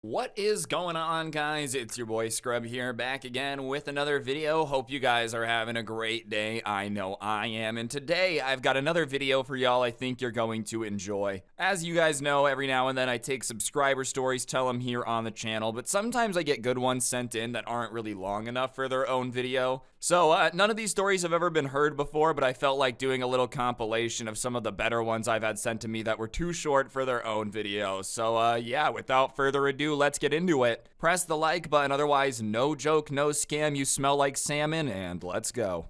What is going on, guys? It's your boy Scrub here, back again with another video. Hope you guys are having a great day. I know I am, and today I've got another video for y'all I think you're going to enjoy. As you guys know, every now and then I take subscriber stories, tell them here on the channel, but sometimes I get good ones sent in that aren't really long enough for their own video. So, none of these stories have ever been heard before, but I felt like doing a little compilation of some of the better ones I've had sent to me that were too short for their own videos. So, yeah, without further ado, let's get into it. Press the like button, otherwise no joke, no scam, you smell like salmon, and let's go.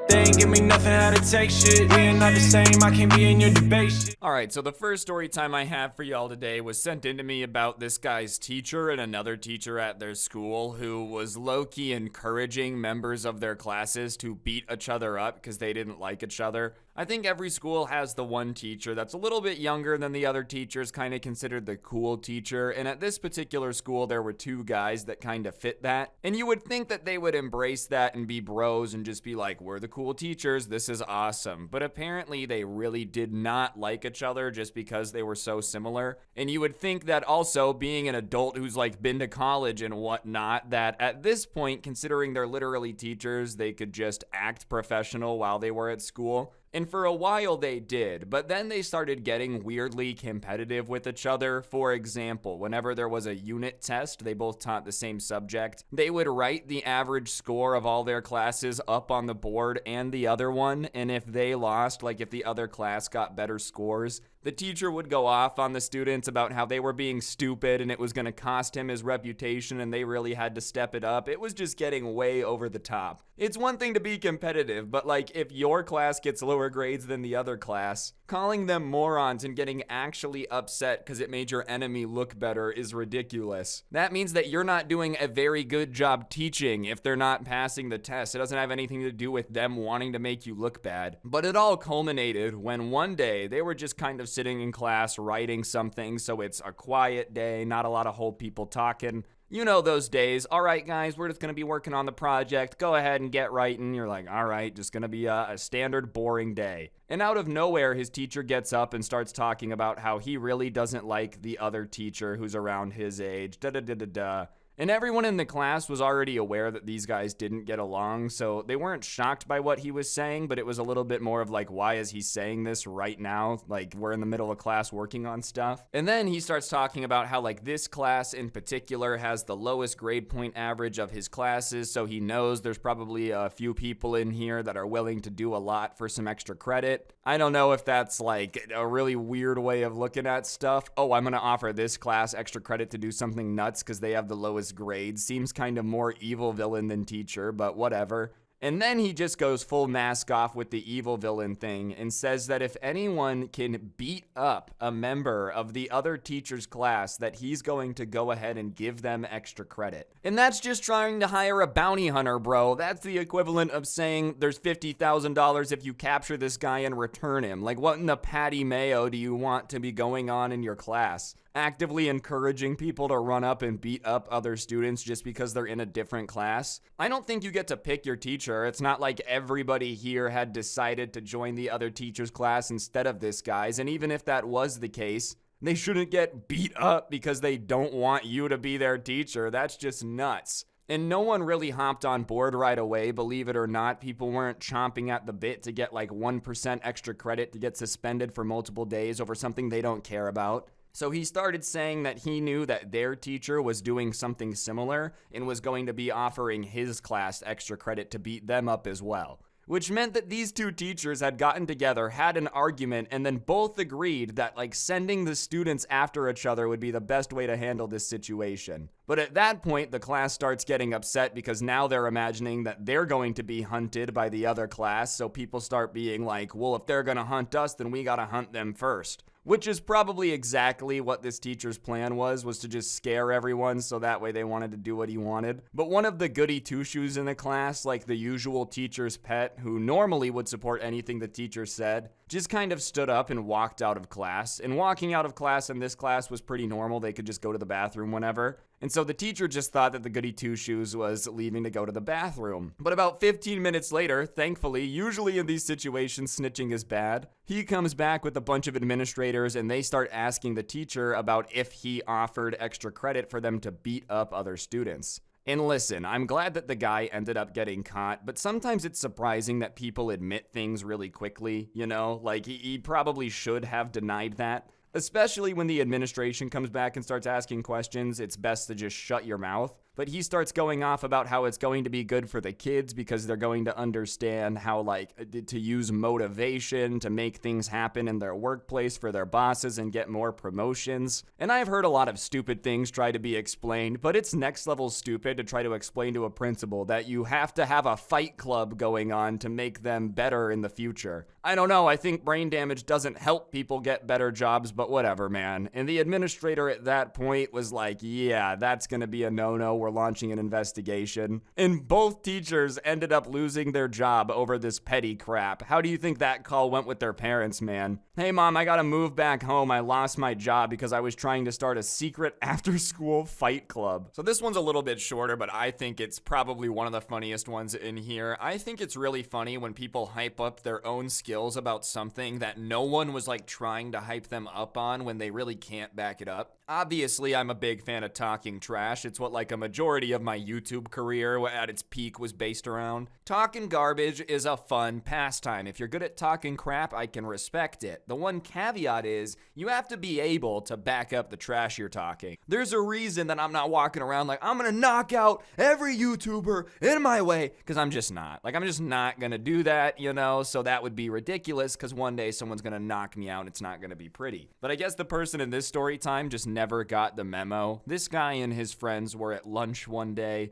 They ain't give me nothing how to take shit. We ain't not the same, I can't be in your debate shit. Alright, so the first story time I have for y'all today was sent in to me about this guy's teacher and another teacher at their school who was low-key encouraging members of their classes to beat each other up because they didn't like each other. I think every school has the one teacher that's a little bit younger than the other teachers, kind of considered the cool teacher, and at this particular school there were two guys that kind of fit that, and you would think that they would embrace that and be bros and just be like, we're the cool teachers, this is awesome, but apparently they really did not like each other just because they were so similar, and you would think that also being an adult who's like been to college and whatnot, that at this point, considering they're literally teachers, they could just act professional while they were at school. And for a while they did, but then they started getting weirdly competitive with each other. For example, whenever there was a unit test, they both taught the same subject, they would write the average score of all their classes up on the board and the other one, and if they lost, like if the other class got better scores, the teacher would go off on the students about how they were being stupid and it was going to cost him his reputation and they really had to step it up. It was just getting way over the top. It's one thing to be competitive, but like if your class gets lower grades than the other class, calling them morons and getting actually upset because it made your enemy look better is ridiculous. That means that you're not doing a very good job teaching if they're not passing the test. It doesn't have anything to do with them wanting to make you look bad. But it all culminated when one day they were just kind of sitting in class writing something, so it's a quiet day, not a lot of whole people talking. You know those days. All right, guys, we're just going to be working on the project. Go ahead and get writing. You're like, all right, just going to be a standard boring day. And out of nowhere, his teacher gets up and starts talking about how he really doesn't like the other teacher who's around his age. Da-da-da-da-da. And everyone in the class was already aware that these guys didn't get along, so they weren't shocked by what he was saying, but it was a little bit more of like, why is he saying this right now? Like, we're in the middle of class working on stuff. And then he starts talking about how like this class in particular has the lowest grade point average of his classes, so he knows there's probably a few people in here that are willing to do a lot for some extra credit. I don't know if that's like a really weird way of looking at stuff. Oh, I'm gonna offer this class extra credit to do something nuts because they have the lowest grades. Seems kind of more evil villain than teacher, but whatever. And then he just goes full mask off with the evil villain thing and says that if anyone can beat up a member of the other teacher's class, that he's going to go ahead and give them extra credit. And that's just trying to hire a bounty hunter, bro. That's the equivalent of saying there's $50,000 if you capture this guy and return him. Like, what in the Patty Mayo do you want to be going on in your class? Actively encouraging people to run up and beat up other students just because they're in a different class? I don't think you get to pick your teacher. It's not like everybody here had decided to join the other teacher's class instead of this guy's, and even if that was the case, they shouldn't get beat up because they don't want you to be their teacher. That's just nuts. And no one really hopped on board right away, believe it or not. People weren't chomping at the bit to get like 1% extra credit to get suspended for multiple days over something they don't care about. So he started saying that he knew that their teacher was doing something similar and was going to be offering his class extra credit to beat them up as well. Which meant that these two teachers had gotten together, had an argument, and then both agreed that like sending the students after each other would be the best way to handle this situation. But at that point, the class starts getting upset because now they're imagining that they're going to be hunted by the other class, so people start being like, well, if they're gonna hunt us, then we gotta hunt them first. Which is probably exactly what this teacher's plan was to just scare everyone so that way they wanted to do what he wanted. But one of the goody two-shoes in the class, like the usual teacher's pet, who normally would support anything the teacher said, just kind of stood up and walked out of class. And walking out of class in this class was pretty normal. They could just go to the bathroom whenever. And so the teacher just thought that the goody two-shoes was leaving to go to the bathroom. But about 15 minutes later, thankfully, usually in these situations, snitching is bad, he comes back with a bunch of administrators and they start asking the teacher about if he offered extra credit for them to beat up other students. And listen, I'm glad that the guy ended up getting caught, but sometimes it's surprising that people admit things really quickly, you know? Like, he probably should have denied that. Especially when the administration comes back and starts asking questions, it's best to just shut your mouth. But he starts going off about how it's going to be good for the kids because they're going to understand how, like, to use motivation to make things happen in their workplace for their bosses and get more promotions. And I've heard a lot of stupid things try to be explained, but it's next level stupid to try to explain to a principal that you have to have a fight club going on to make them better in the future. I don't know, I think brain damage doesn't help people get better jobs, but whatever, man. And the administrator at that point was like, yeah, that's gonna be a no-no. We're launching an investigation. And both teachers ended up losing their job over this petty crap. How do you think that call went with their parents, man? Hey, Mom, I gotta move back home. I lost my job because I was trying to start a secret after-school fight club. So this one's a little bit shorter, but I think it's probably one of the funniest ones in here. I think it's really funny when people hype up their own skills about something that no one was like trying to hype them up on when they really can't back it up. Obviously, I'm a big fan of talking trash. It's what like a majority of my YouTube career at its peak was based around. Talking garbage is a fun pastime. If you're good at talking crap, I can respect it. The one caveat is you have to be able to back up the trash you're talking. There's a reason that I'm not walking around like I'm gonna knock out every YouTuber in my way, because I'm just not. Like, I'm just not gonna do that, you know? So that would be ridiculous because one day someone's gonna knock me out and it's not gonna be pretty. But I guess the person in this story time just never got the memo. This guy and his friends were at lunch one day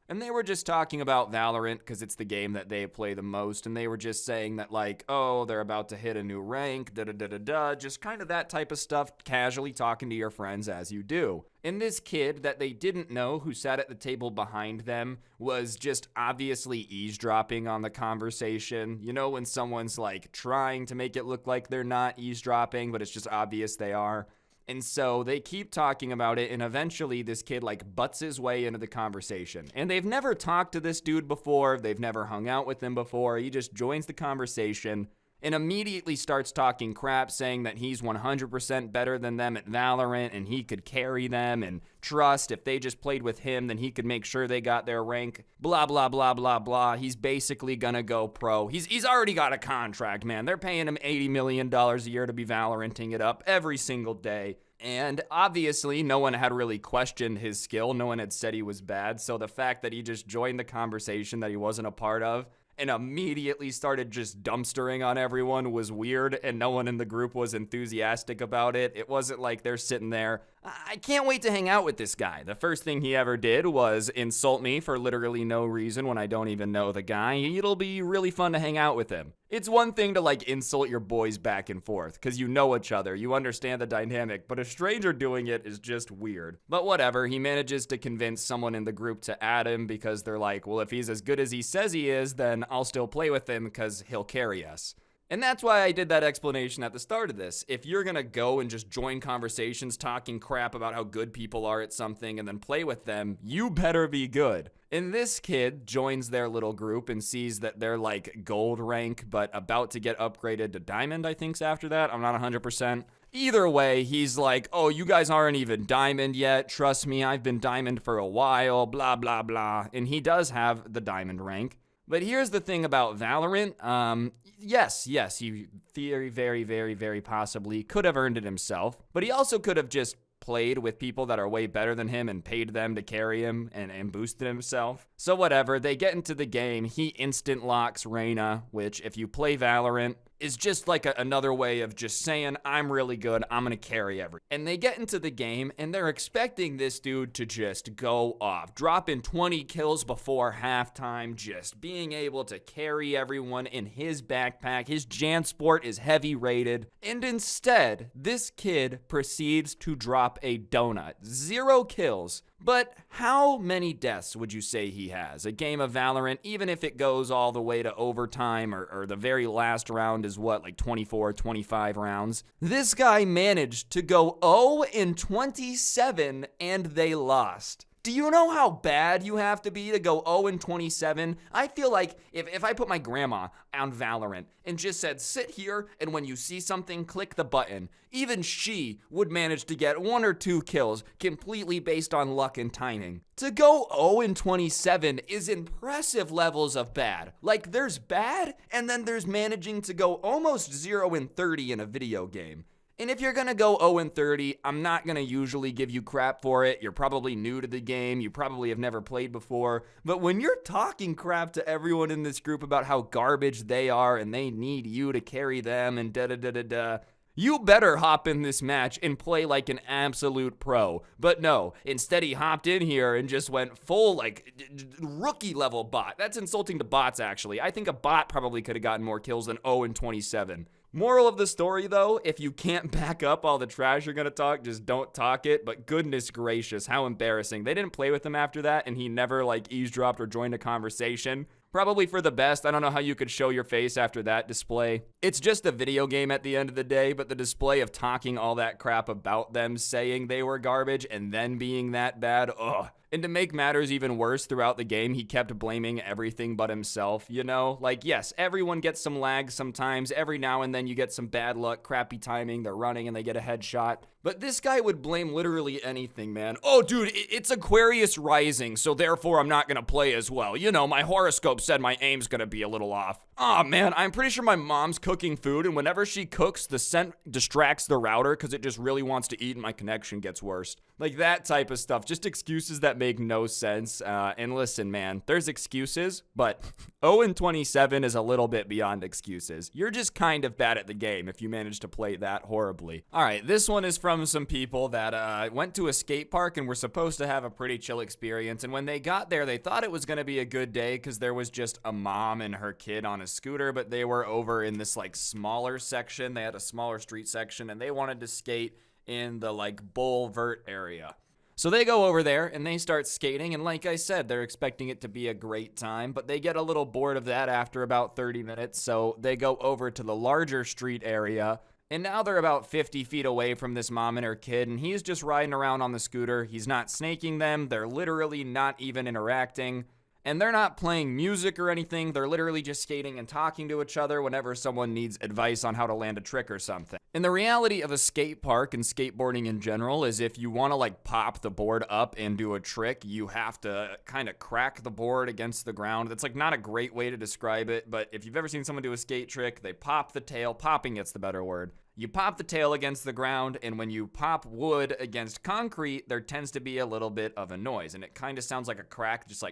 and they were just talking about Valorant because it's the game that they play the most, and they were just saying that like, oh, they're about to hit a new rank, da-da-da-da-da, just kind of that type of stuff, casually talking to your friends as you do. And this kid that they didn't know who sat at the table behind them was just obviously eavesdropping on the conversation. You know when someone's like trying to make it look like they're not eavesdropping, but it's just obvious they are? And so they keep talking about it, and eventually this kid like butts his way into the conversation. And they've never talked to this dude before, they've never hung out with him before, he just joins the conversation and immediately starts talking crap, saying that he's 100% better than them at Valorant and he could carry them, and trust if they just played with him, then he could make sure they got their rank, blah, blah, blah, blah, blah. He's basically gonna go pro. He's already got a contract, man. They're paying him $80 million a year to be Valoranting it up every single day. And obviously, no one had really questioned his skill. No one had said he was bad. So the fact that he just joined the conversation that he wasn't a part of and immediately started just dumpstering on everyone was weird, and no one in the group was enthusiastic about it. It wasn't like they're sitting there, I can't wait to hang out with this guy. The first thing he ever did was insult me for literally no reason when I don't even know the guy. It'll be really fun to hang out with him. It's one thing to like insult your boys back and forth because you know each other, you understand the dynamic, but a stranger doing it is just weird. But whatever, he manages to convince someone in the group to add him because they're like, well, if he's as good as he says he is, then I'll still play with him because he'll carry us. And that's why I did that explanation at the start of this. If you're gonna go and just join conversations talking crap about how good people are at something and then play with them, you better be good. And this kid joins their little group and sees that they're like gold rank, but about to get upgraded to diamond, I think's after that. I'm not 100%. Either way, he's like, oh, you guys aren't even diamond yet. Trust me, I've been diamond for a while, blah, blah, blah. And he does have the diamond rank. But here's the thing about Valorant. Yes, he very possibly could have earned it himself. But he also could have just played with people that are way better than him and paid them to carry him and boosted himself. So whatever, they get into the game. He instant locks Reyna, which if you play Valorant, is just like another way of just saying, I'm really good, I'm gonna carry everything. And they get into the game, and they're expecting this dude to just go off, dropping 20 kills before halftime, just being able to carry everyone in his backpack. His Jansport is heavy rated, and instead, this kid proceeds to drop a donut. 0 kills, But how many deaths would you say he has? A game of Valorant, even if it goes all the way to overtime or the very last round is what, like 24, 25 rounds? This guy managed to go 0-27 and they lost. Do you know how bad you have to be to go 0-27? I feel like if I put my grandma on Valorant and just said, sit here, and when you see something, click the button, even she would manage to get 1 or 2 kills completely based on luck and timing. To go 0-27 is impressive levels of bad. Like, there's bad, and then there's managing to go almost 0-30 in a video game. And if you're going to go 0-30, I'm not going to usually give you crap for it. You're probably new to the game. You probably have never played before. But when you're talking crap to everyone in this group about how garbage they are and they need you to carry them and da-da-da-da-da, you better hop in this match and play like an absolute pro. But no, instead he hopped in here and just went full like rookie level bot. That's insulting to bots, actually. I think a bot probably could have gotten more kills than 0-27. Moral of the story, though, if you can't back up all the trash you're going to talk, just don't talk it. But goodness gracious, how embarrassing. They didn't play with him after that, and he never, eavesdropped or joined a conversation. Probably for the best. I don't know how you could show your face after that display. It's just a video game at the end of the day, but the display of talking all that crap about them, saying they were garbage, and then being that bad, ugh. And to make matters even worse, throughout the game, he kept blaming everything but himself, you know? Yes, everyone gets some lag sometimes. Every now and then you get some bad luck, crappy timing, they're running and they get a headshot. But this guy would blame literally anything, man. Oh, dude, it's Aquarius rising, so therefore I'm not gonna play as well. You know, my horoscope said my aim's gonna be a little off. Oh, man, I'm pretty sure my mom's cooking food, and whenever she cooks, the scent distracts the router because it just really wants to eat and my connection gets worse. Like that type of stuff. Just excuses that make no sense. And listen, man, there's excuses, but 0-27 is a little bit beyond excuses. You're just kind of bad at the game if you manage to play that horribly. All right, this one is from some people that went to a skate park and were supposed to have a pretty chill experience. And when they got there, they thought it was going to be a good day because there was just a mom and her kid on a scooter, but they were over in this smaller section. They had a smaller street section and they wanted to skate in the Bulvert area. So they go over there and they start skating, and like I said, they're expecting it to be a great time, but they get a little bored of that after about 30 minutes, so they go over to the larger street area, and now they're about 50 feet away from this mom and her kid, and he's just riding around on the scooter. He's not snaking them. They're literally not even interacting. And they're not playing music or anything. They're literally just skating and talking to each other whenever someone needs advice on how to land a trick or something. And the reality of a skate park and skateboarding in general is if you want to pop the board up and do a trick, you have to kind of crack the board against the ground. That's not a great way to describe it, but if you've ever seen someone do a skate trick, they pop the tail. Popping it's the better word. You pop the tail against the ground, and when you pop wood against concrete, there tends to be a little bit of a noise, and it kind of sounds like a crack, just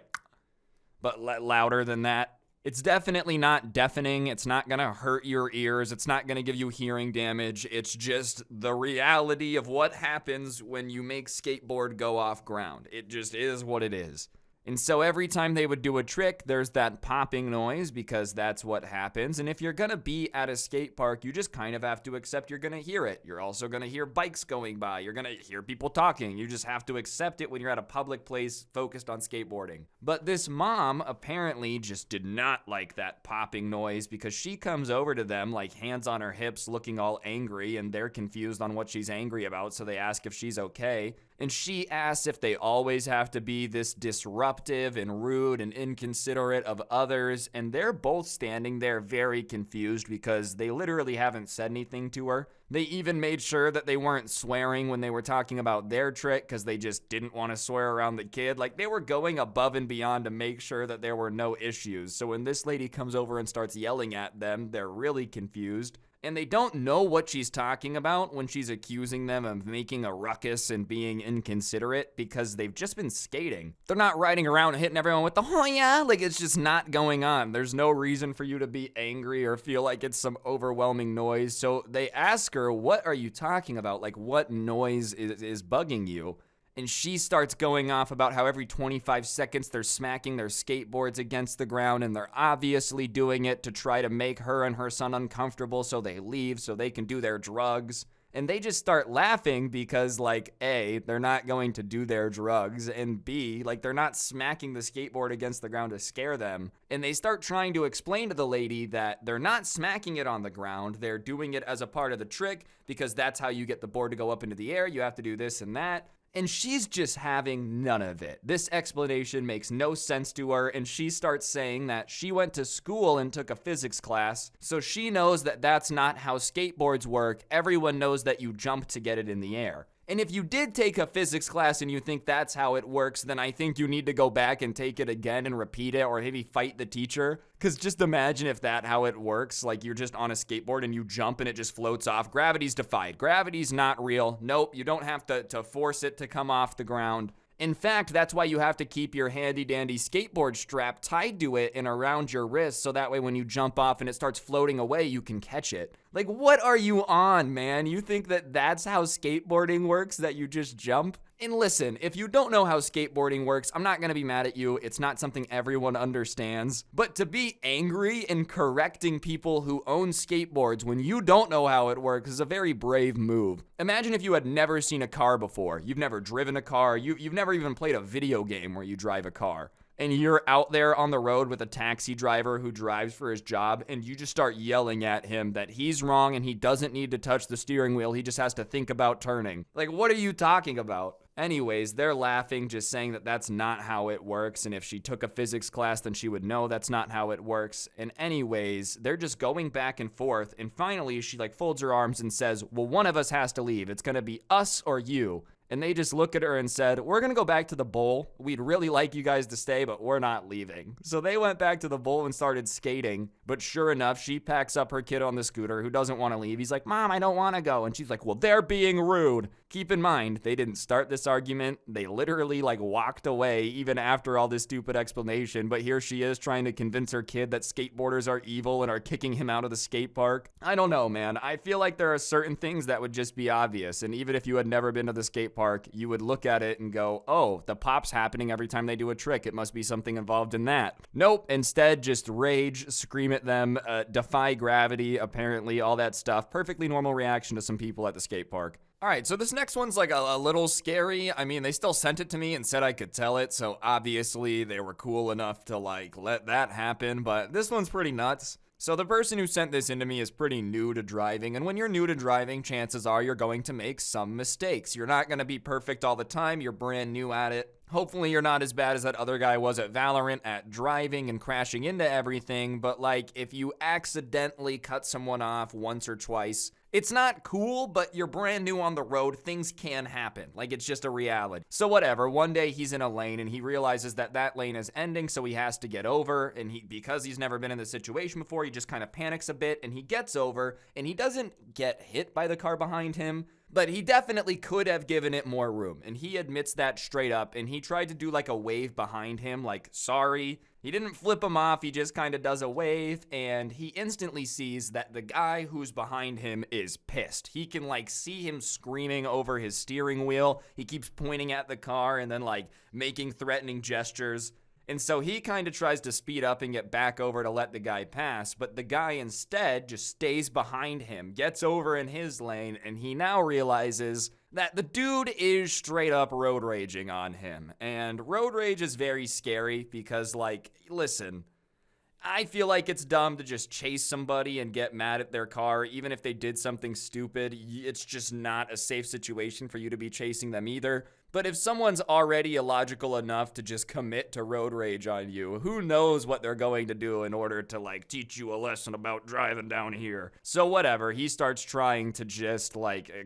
but louder than that. It's definitely not deafening. It's not going to hurt your ears. It's not going to give you hearing damage. It's just the reality of what happens when you make skateboard go off ground. It just is what it is. And so every time they would do a trick, there's that popping noise because that's what happens. And if you're going to be at a skate park, you just kind of have to accept you're going to hear it. You're also going to hear bikes going by. You're going to hear people talking. You just have to accept it when you're at a public place focused on skateboarding. But this mom apparently just did not like that popping noise because she comes over to them hands on her hips looking all angry, and they're confused on what she's angry about, so they ask if she's okay. And she asks if they always have to be this disruptive and rude and inconsiderate of others, and they're both standing there very confused because they literally haven't said anything to her. They even made sure that they weren't swearing when they were talking about their trick because they just didn't want to swear around the kid. They were going above and beyond to make sure that there were no issues. So when this lady comes over and starts yelling at them, they're really confused. And they don't know what she's talking about when she's accusing them of making a ruckus and being inconsiderate because they've just been skating. They're not riding around and hitting everyone with the Hoya. It's just not going on. There's no reason for you to be angry or feel like it's some overwhelming noise. So they ask her, what are you talking about? What noise is bugging you? And she starts going off about how every 25 seconds they're smacking their skateboards against the ground, and they're obviously doing it to try to make her and her son uncomfortable so they leave so they can do their drugs. And they just start laughing because, like, A, they're not going to do their drugs, and B, like, they're not smacking the skateboard against the ground to scare them. And they start trying to explain to the lady that they're not smacking it on the ground, they're doing it as a part of the trick because that's how you get the board to go up into the air, you have to do this and that. And she's just having none of it. This explanation makes no sense to her, and she starts saying that she went to school and took a physics class, so she knows that that's not how skateboards work. Everyone knows that you jump to get it in the air. And if you did take a physics class and you think that's how it works, then I think you need to go back and take it again and repeat it, or maybe fight the teacher. Because just imagine if that's how it works, like you're just on a skateboard and you jump and it just floats off. Gravity's defied. Gravity's not real. Nope, you don't have to force it to come off the ground. In fact, that's why you have to keep your handy-dandy skateboard strap tied to it and around your wrist, so that way when you jump off and it starts floating away, you can catch it. Like, what are you on, man? You think that that's how skateboarding works, that you just jump? And listen, if you don't know how skateboarding works, I'm not gonna be mad at you. It's not something everyone understands. But to be angry and correcting people who own skateboards when you don't know how it works is a very brave move. Imagine if you had never seen a car before. You've never driven a car. You've never even played a video game where you drive a car. And you're out there on the road with a taxi driver who drives for his job, and you just start yelling at him that he's wrong and he doesn't need to touch the steering wheel, he just has to think about turning. Like, what are you talking about? Anyways, they're laughing, just saying that that's not how it works, and if she took a physics class, then she would know that's not how it works. And anyways, they're just going back and forth, and finally she folds her arms and says, well, one of us has to leave. It's gonna be us or you. And they just look at her and said, we're gonna go back to the bowl. We'd really like you guys to stay, but we're not leaving. So they went back to the bowl and started skating. But sure enough, she packs up her kid on the scooter who doesn't want to leave. He's like, Mom, I don't want to go. And she's like, well, they're being rude. Keep in mind, they didn't start this argument. They literally walked away even after all this stupid explanation. But here she is trying to convince her kid that skateboarders are evil and are kicking him out of the skate park. I don't know, man. I feel like there are certain things that would just be obvious. And even if you had never been to the skate park, you would look at it and go, oh, the pop's happening every time they do a trick. It must be something involved in that. Nope. Instead, just rage, scream at them, defy gravity, apparently, all that stuff. Perfectly normal reaction to some people at the skate park. All right, so this next one's a little scary. I mean, they still sent it to me and said I could tell it, so obviously they were cool enough to let that happen, but this one's pretty nuts. So the person who sent this into me is pretty new to driving, and when you're new to driving, chances are you're going to make some mistakes. You're not going to be perfect all the time. You're brand new at it. Hopefully you're not as bad as that other guy was at Valorant at driving and crashing into everything, but if you accidentally cut someone off once or twice, it's not cool, but you're brand new on the road. Things can happen. It's just a reality. So whatever, one day he's in a lane and he realizes that lane is ending, so he has to get over, and because he's never been in this situation before, he just kind of panics a bit, and he gets over, and he doesn't get hit by the car behind him, but he definitely could have given it more room, and he admits that straight up, and he tried to do a wave behind him, sorry. He didn't flip him off, he just kind of does a wave, and he instantly sees that the guy who's behind him is pissed. He can see him screaming over his steering wheel. He keeps pointing at the car and then making threatening gestures. And so he kind of tries to speed up and get back over to let the guy pass, but the guy instead just stays behind him, gets over in his lane, and he now realizes that the dude is straight up road raging on him. And road rage is very scary because, listen, I feel like it's dumb to just chase somebody and get mad at their car, even if they did something stupid. It's just not a safe situation for you to be chasing them either. But if someone's already illogical enough to just commit to road rage on you, who knows what they're going to do in order to teach you a lesson about driving down here. So whatever, he starts trying to just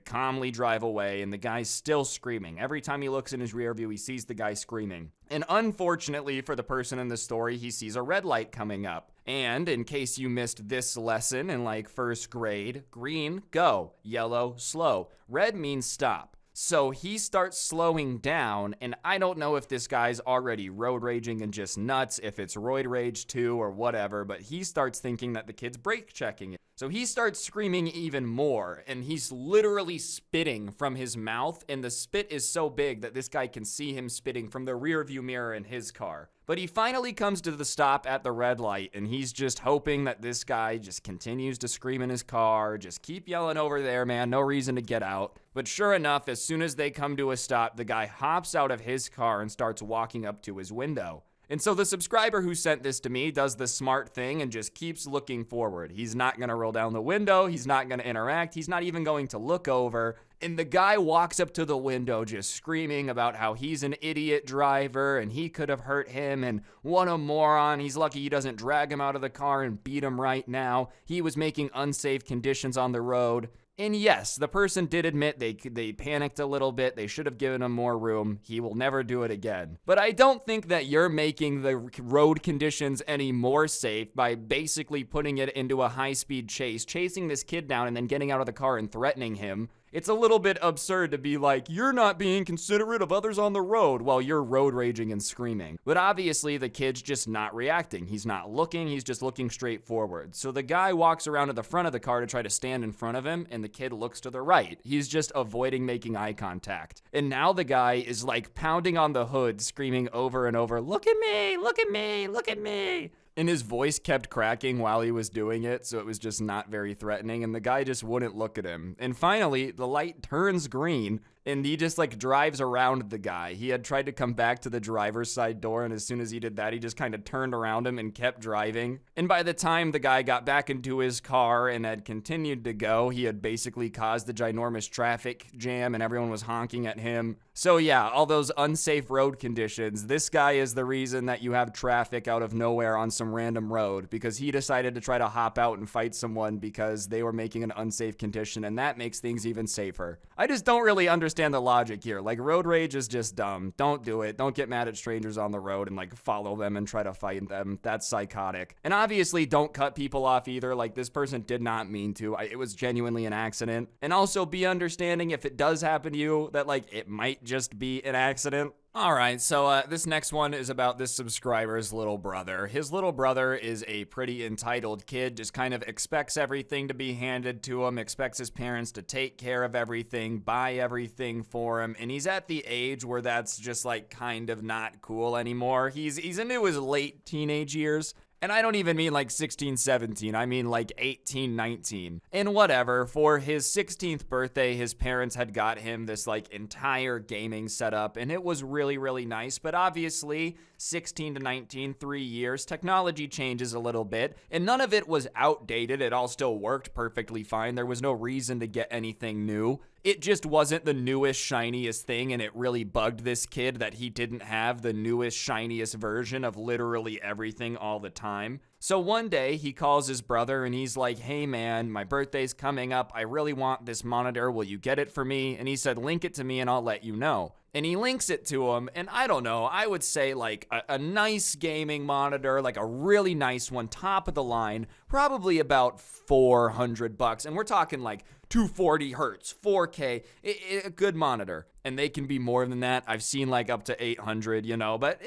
calmly drive away, and the guy's still screaming. Every time he looks in his rear view, he sees the guy screaming. And unfortunately for the person in the story, he sees a red light coming up. And in case you missed this lesson in first grade, green, go, yellow, slow, red means stop. So he starts slowing down, and I don't know if this guy's already road raging and just nuts, if it's roid rage too or whatever, but he starts thinking that the kid's brake checking it. So he starts screaming even more, and he's literally spitting from his mouth, and the spit is so big that this guy can see him spitting from the rear view mirror in his car. But he finally comes to the stop at the red light, and he's just hoping that this guy just continues to scream in his car, just keep yelling over there, man, no reason to get out. But sure enough, as soon as they come to a stop, the guy hops out of his car and starts walking up to his window. And so the subscriber who sent this to me does the smart thing and just keeps looking forward. He's not going to roll down the window. He's not going to interact. He's not even going to look over. And the guy walks up to the window just screaming about how he's an idiot driver and he could have hurt him and what a moron. He's lucky he doesn't drag him out of the car and beat him right now. He was making unsafe conditions on the road. And yes, the person did admit they panicked a little bit. They should have given him more room. He will never do it again. But I don't think that you're making the road conditions any more safe by basically putting it into a high-speed chase, chasing this kid down and then getting out of the car and threatening him. It's a little bit absurd to be like, you're not being considerate of others on the road while you're road raging and screaming. But obviously the kid's just not reacting. He's not looking, he's just looking straight forward. So the guy walks around to the front of the car to try to stand in front of him, and the kid looks to the right. He's just avoiding making eye contact. And now the guy is like pounding on the hood, screaming over and over, look at me, look at me, look at me. And his voice kept cracking while he was doing it, so it was just not very threatening, and the guy just wouldn't look at him. And finally, the light turns green, and he just like drives around the guy. He had tried to come back to the driver's side door, and as soon as he did that, he just kind of turned around him and kept driving. And by the time the guy got back into his car and had continued to go, he had basically caused the ginormous traffic jam, and everyone was honking at him. So yeah, all those unsafe road conditions, this guy is the reason that you have traffic out of nowhere on some random road, because he decided to try to hop out and fight someone because they were making an unsafe condition, and that makes things even safer. I just don't really understand the logic here. Like, road rage is just dumb. Don't do it. Don't get mad at strangers on the road and like follow them and try to fight them. That's psychotic. And obviously don't cut people off either. Like, this person did not mean to. It was genuinely an accident. And also be understanding if it does happen to you that like it might just be an accident. All right, so this next one is about this subscriber's little brother. His little brother is a pretty entitled kid, just kind of expects everything to be handed to him, expects his parents to take care of everything, buy everything for him, and he's at the age where that's just like kind of not cool anymore. He's into his late teenage years. And I don't even mean like 16, 17. I mean like 18, 19. And whatever, for his 16th birthday, his parents had got him this like entire gaming setup, and it was really, really nice. But obviously, 16 to 19, 3 years, technology changes a little bit, and none of it was outdated. It all still worked perfectly fine. There was no reason to get anything new. It just wasn't the newest, shiniest thing, and it really bugged this kid that he didn't have the newest, shiniest version of literally everything all the time. So one day, he calls his brother, and he's like, hey man, my birthday's coming up. I really want this monitor. Will you get it for me? And he said, link it to me, and I'll let you know. And he links it to him, and I don't know, I would say like a nice gaming monitor, like a really nice one, top of the line, probably about $400. And we're talking like 240 hertz, 4K, a good monitor. And they can be more than that. I've seen like up to 800, but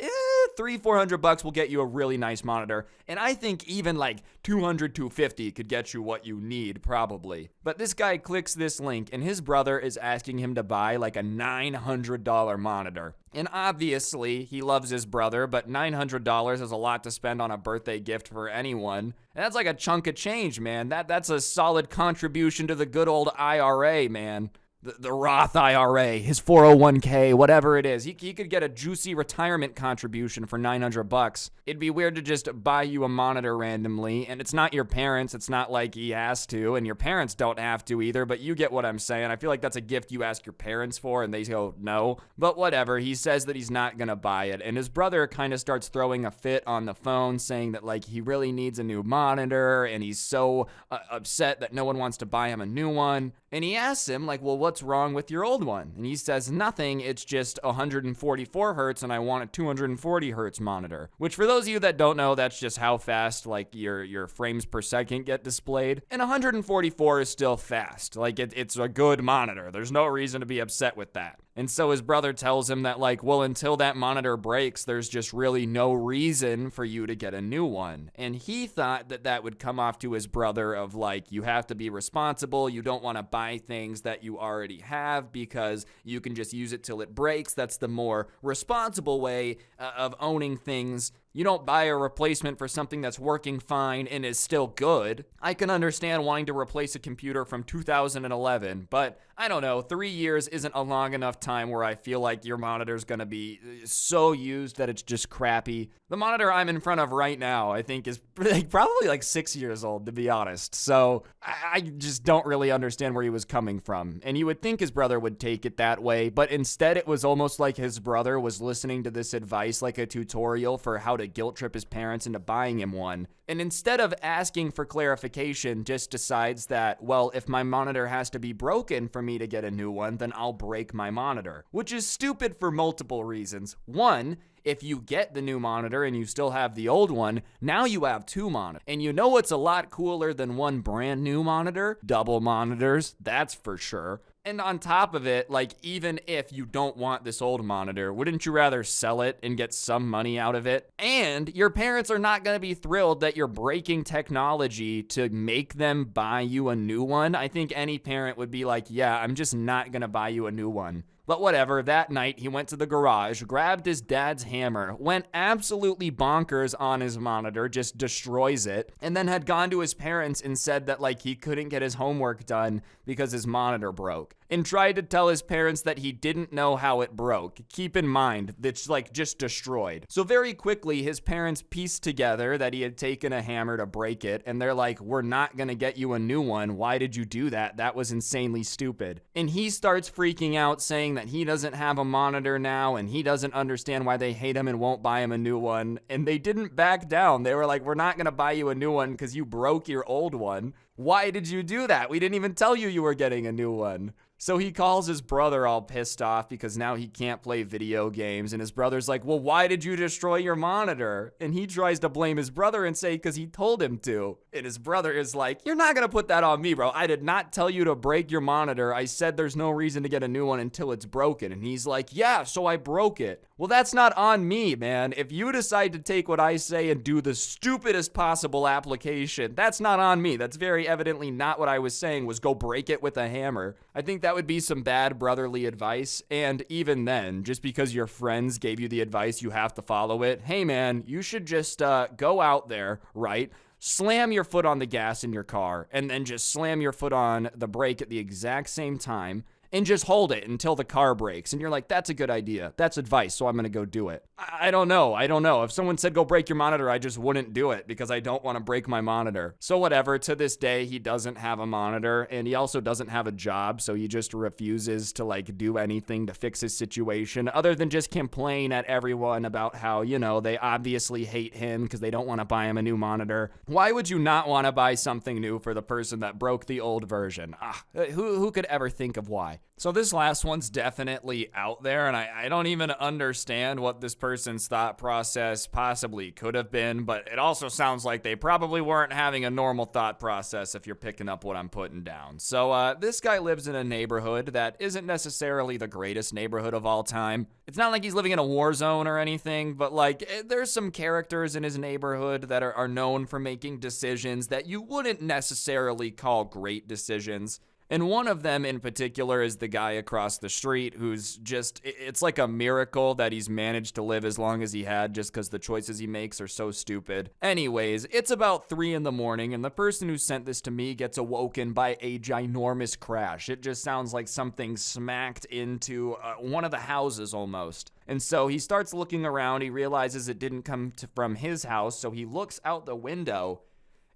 $300-400 will get you a really nice monitor. And I think even like 200-250 could get you what you need, probably. But this guy clicks this link, and his brother is asking him to buy like a $900 monitor. And obviously, he loves his brother, but $900 is a lot to spend on a birthday gift for anyone. And that's like a chunk of change, man. That's a solid contribution to the good old IRA, man. The Roth IRA, his 401k, whatever it is. He could get a juicy retirement contribution for $900. It'd be weird to just buy you a monitor randomly, and it's not your parents. It's not like he has to, and your parents don't have to either, but you get what I'm saying. I feel like that's a gift you ask your parents for, and they go, no. But whatever, he says that he's not gonna buy it, and his brother kind of starts throwing a fit on the phone, saying that like he really needs a new monitor, and he's so upset that no one wants to buy him a new one. And he asks him, like, well, what's wrong with your old one? And he says, nothing, it's just 144 hertz, and I want a 240 hertz monitor. Which, for those of you that don't know, that's just how fast, like, your frames per second get displayed. And 144 is still fast. Like, it's a good monitor. There's no reason to be upset with that. And so his brother tells him that, like, well, until that monitor breaks, there's just really no reason for you to get a new one. And he thought that that would come off to his brother of, like, you have to be responsible. You don't want to buy things that you already have because you can just use it till it breaks. That's the more responsible way of owning things. You don't buy a replacement for something that's working fine and is still good. I can understand wanting to replace a computer from 2011, but I don't know, 3 years isn't a long enough time where I feel like your monitor's gonna be so used that it's just crappy. The monitor I'm in front of right now, I think, is probably like 6 years old, to be honest. So I just don't really understand where he was coming from. And you would think his brother would take it that way, but instead it was almost like his brother was listening to this advice like a tutorial for how to guilt trip his parents into buying him one. And instead of asking for clarification, just decides that, well, if my monitor has to be broken for me to get a new one, then I'll break my monitor. Which is stupid for multiple reasons. One, if you get the new monitor and you still have the old one, now you have two monitors. And you know what's a lot cooler than one brand new monitor? Double monitors, that's for sure. And on top of it, like, even if you don't want this old monitor, wouldn't you rather sell it and get some money out of it? And your parents are not going to be thrilled that you're breaking technology to make them buy you a new one. I think any parent would be like, yeah, I'm just not going to buy you a new one. But whatever, that night he went to the garage, grabbed his dad's hammer, went absolutely bonkers on his monitor, just destroys it, and then had gone to his parents and said that, like, he couldn't get his homework done because his monitor broke. And tried to tell his parents that he didn't know how it broke. Keep in mind, that's like just destroyed. So very quickly, his parents pieced together that he had taken a hammer to break it, and they're like, we're not gonna get you a new one. Why did you do that? That was insanely stupid. And he starts freaking out, saying that he doesn't have a monitor now, and he doesn't understand why they hate him and won't buy him a new one. And they didn't back down. They were like, we're not gonna buy you a new one because you broke your old one. Why did you do that? We didn't even tell you you were getting a new one. So he calls his brother all pissed off because now he can't play video games. And his brother's like, well, why did you destroy your monitor? And he tries to blame his brother and say, because he told him to. And his brother is like, you're not going to put that on me, bro. I did not tell you to break your monitor. I said there's no reason to get a new one until it's broken. And he's like, yeah, so I broke it. Well, that's not on me, man. If you decide to take what I say and do the stupidest possible application, that's not on me. That's very evidently not what I was saying, was go break it with a hammer. I think that would be some bad brotherly advice. And even then, just because your friends gave you the advice, you have to follow it. Hey, man, you should just go out there, right? Slam your foot on the gas in your car and then just slam your foot on the brake at the exact same time. And just hold it until the car breaks. And you're like, that's a good idea. That's advice, so I'm going to go do it. I don't know. If someone said go break your monitor, I just wouldn't do it because I don't want to break my monitor. So whatever, to this day, he doesn't have a monitor, and he also doesn't have a job, so he just refuses to, like, do anything to fix his situation other than just complain at everyone about how, you know, they obviously hate him because they don't want to buy him a new monitor. Why would you not want to buy something new for the person that broke the old version? Who could ever think of why? So this last one's definitely out there, and I don't even understand what this person's thought process possibly could have been, but it also sounds like they probably weren't having a normal thought process if you're picking up what I'm putting down. So this guy lives in a neighborhood that isn't necessarily the greatest neighborhood of all time. It's not like he's living in a war zone or anything, but like there's some characters in his neighborhood that are known for making decisions that you wouldn't necessarily call great decisions. And one of them in particular is the guy across the street who's just, it's like a miracle that he's managed to live as long as he had just because the choices he makes are so stupid. Anyways, it's about 3 a.m. and the person who sent this to me gets awoken by a ginormous crash. It just sounds like something smacked into one of the houses almost. And so he starts looking around, he realizes it didn't come from his house, so he looks out the window.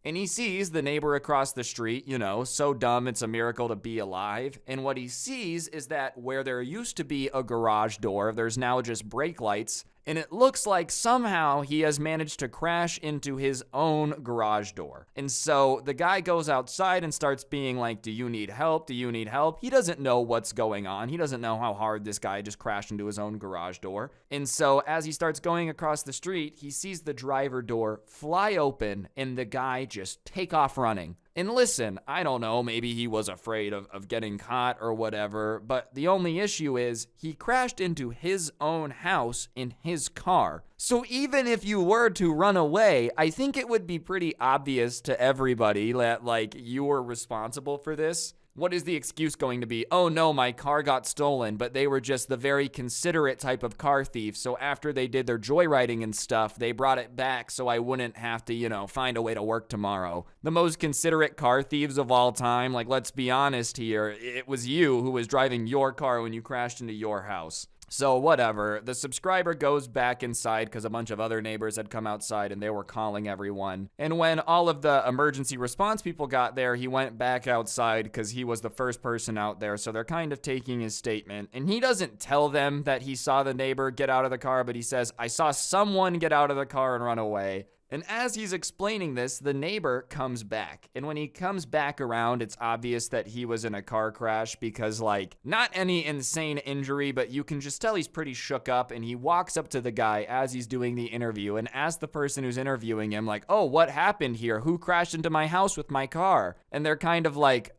And he sees the neighbor across the street, you know, so dumb it's a miracle to be alive. And what he sees is that where there used to be a garage door, there's now just brake lights. And it looks like somehow he has managed to crash into his own garage door. And so the guy goes outside and starts being like, do you need help? Do you need help? He doesn't know what's going on. He doesn't know how hard this guy just crashed into his own garage door. And so as he starts going across the street, he sees the driver door fly open and the guy just take off running. And listen, I don't know, maybe he was afraid of getting caught or whatever, but the only issue is he crashed into his own house in his car. So even if you were to run away, I think it would be pretty obvious to everybody that, like, you were responsible for this. What is the excuse going to be? Oh no, my car got stolen, but they were just the very considerate type of car thief. So after they did their joyriding and stuff, they brought it back so I wouldn't have to, find a way to work tomorrow. The most considerate car thieves of all time, like, let's be honest here, it was you who was driving your car when you crashed into your house. So whatever, the subscriber goes back inside because a bunch of other neighbors had come outside and they were calling everyone. And when all of the emergency response people got there, he went back outside because he was the first person out there. So they're kind of taking his statement. And he doesn't tell them that he saw the neighbor get out of the car, but he says, I saw someone get out of the car and run away. And as he's explaining this, the neighbor comes back. And when he comes back around, it's obvious that he was in a car crash because, like, not any insane injury, but you can just tell he's pretty shook up. And he walks up to the guy as he's doing the interview and asks the person who's interviewing him, like, oh, what happened here? Who crashed into my house with my car? And they're kind of like,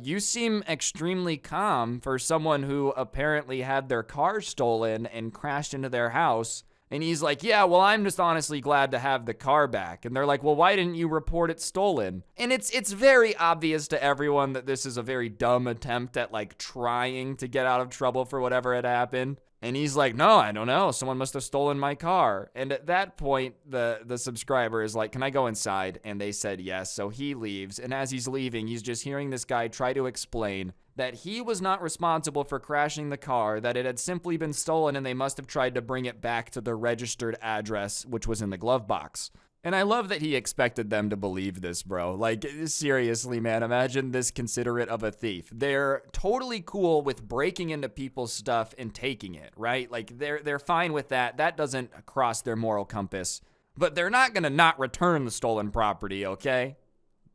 you seem extremely calm for someone who apparently had their car stolen and crashed into their house. And he's like, yeah, well, I'm just honestly glad to have the car back. And they're like, well, why didn't you report it stolen? And it's very obvious to everyone that this is a very dumb attempt at, like, trying to get out of trouble for whatever had happened. And he's like, no, I don't know. Someone must have stolen my car. And at that point, the subscriber is like, can I go inside? And they said yes. So he leaves. And as he's leaving, he's just hearing this guy try to explain that he was not responsible for crashing the car, that it had simply been stolen and they must have tried to bring it back to the registered address, which was in the glove box. And I love that he expected them to believe this, bro. Like, seriously, man, imagine this considerate of a thief. They're totally cool with breaking into people's stuff and taking it, right? Like, they're fine with that. That doesn't cross their moral compass. But they're not gonna not return the stolen property, okay?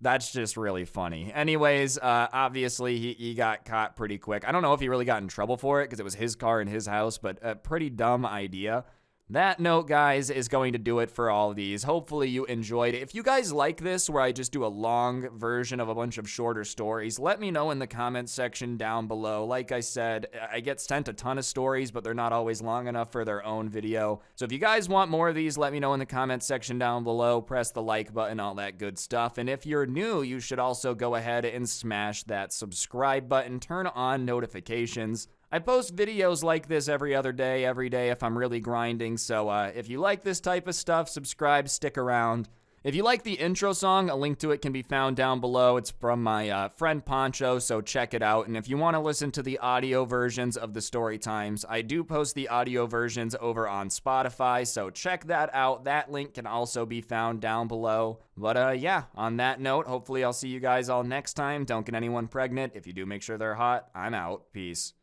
That's just really funny. Anyways, obviously, he got caught pretty quick. I don't know if he really got in trouble for it because it was his car in his house, but a pretty dumb idea. That note, guys, is going to do it for all of these. Hopefully you enjoyed it. If you guys like this, where I just do a long version of a bunch of shorter stories, let me know in the comments section down below. Like I said, I get sent a ton of stories, but they're not always long enough for their own video. So if you guys want more of these, let me know in the comments section down below. Press the like button, all that good stuff. And if you're new, you should also go ahead and smash that subscribe button. Turn on notifications. I post videos like this every day if I'm really grinding, so if you like this type of stuff, subscribe, stick around. If you like the intro song, a link to it can be found down below. It's from my friend Poncho, so check it out. And if you want to listen to the audio versions of the story times, I do post the audio versions over on Spotify, so check that out. That link can also be found down below. But yeah, on that note, hopefully I'll see you guys all next time. Don't get anyone pregnant. If you do, make sure they're hot. I'm out. Peace.